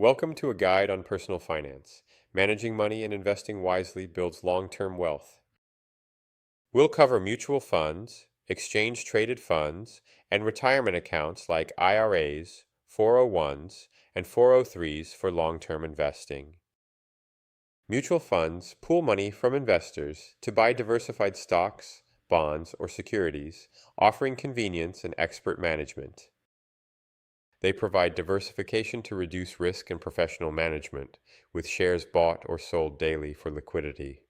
Welcome to a guide on personal finance. Managing money and investing wisely builds long-term wealth. We'll cover mutual funds, exchange-traded funds, and retirement accounts like IRAs, 401s, and 403s for long-term investing. Mutual funds pool money from investors to buy diversified stocks, bonds, or securities, offering convenience and expert management. They provide diversification to reduce risk and professional management, with shares bought or sold daily for liquidity.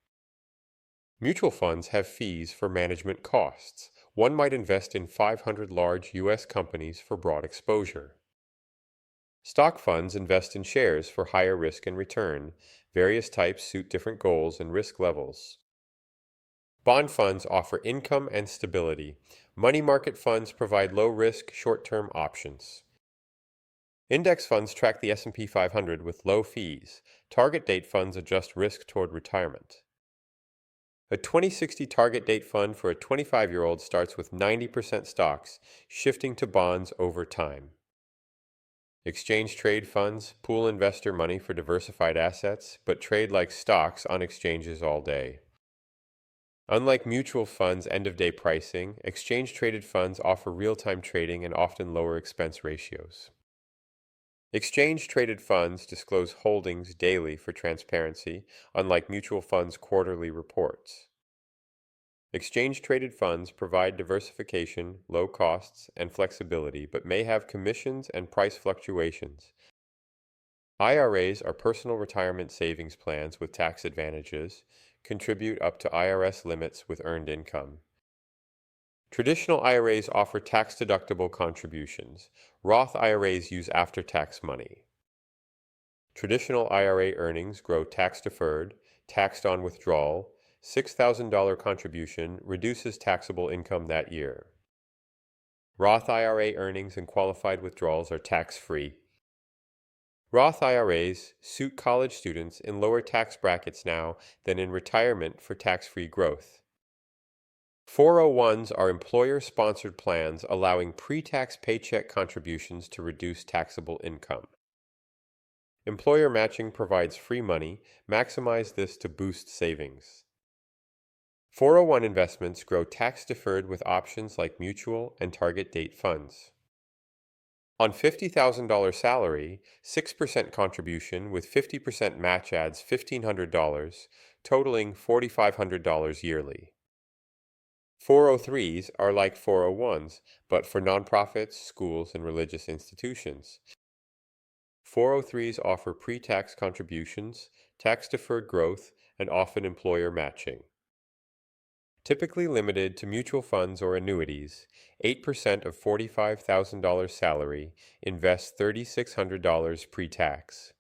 Mutual funds have fees for management costs. One might invest in 500 large U.S. companies for broad exposure. Stock funds invest in shares for higher risk and return. Various types suit different goals and risk levels. Bond funds offer income and stability. Money market funds provide low-risk, short-term options. Index funds track the S&P 500 with low fees. Target date funds adjust risk toward retirement. A 2060 target date fund for a 25-year-old starts with 90% stocks, shifting to bonds over time. Exchange trade funds pool investor money for diversified assets, but trade like stocks on exchanges all day. Unlike mutual funds' end-of-day pricing, exchange-traded funds offer real-time trading and often lower expense ratios. Exchange-traded funds disclose holdings daily for transparency, unlike mutual funds' quarterly reports. Exchange-traded funds provide diversification, low costs, and flexibility, but may have commissions and price fluctuations. IRAs are personal retirement savings plans with tax advantages, contribute up to IRS limits with earned income. Traditional IRAs offer tax-deductible contributions. Roth IRAs use after-tax money. Traditional IRA earnings grow tax-deferred, taxed on withdrawal. $6,000 contribution reduces taxable income that year. Roth IRA earnings and qualified withdrawals are tax-free. Roth IRAs suit college students in lower tax brackets now than in retirement for tax-free growth. 401s are employer-sponsored plans allowing pre-tax paycheck contributions to reduce taxable income. Employer matching provides free money. Maximize this to boost savings. 401 investments grow tax-deferred with options like mutual and target date funds. On $50,000 salary, 6% contribution with 50% match adds $1,500, totaling $4,500 yearly. 403s are like 401s, but for nonprofits, schools, and religious institutions. 403s offer pre-tax contributions, tax-deferred growth, and often employer matching. Typically limited to mutual funds or annuities, 8% of $45,000 salary invests $3,600 pre-tax.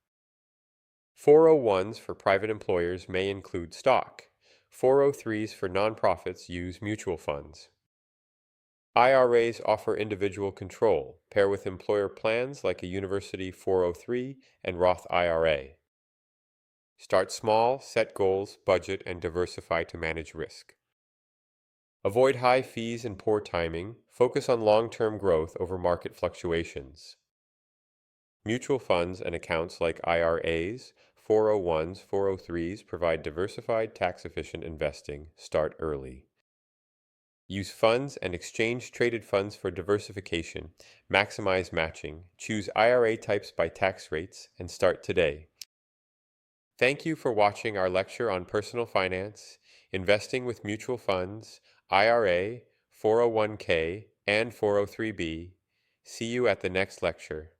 401s for private employers may include stock. 403s for nonprofits use mutual funds. IRAs offer individual control, pair with employer plans like a university 403 and Roth IRA. Start small, set goals, budget, and diversify to manage risk. Avoid high fees and poor timing. Focus on long-term growth over market fluctuations. Mutual funds and accounts like IRAs, 401s, 403s provide diversified, tax-efficient investing. Start early. Use funds and exchange-traded funds for diversification. Maximize matching. Choose IRA types by tax rates and start today. Thank you for watching our lecture on personal finance, investing with mutual funds, IRA, 401k, and 403b. See you at the next lecture.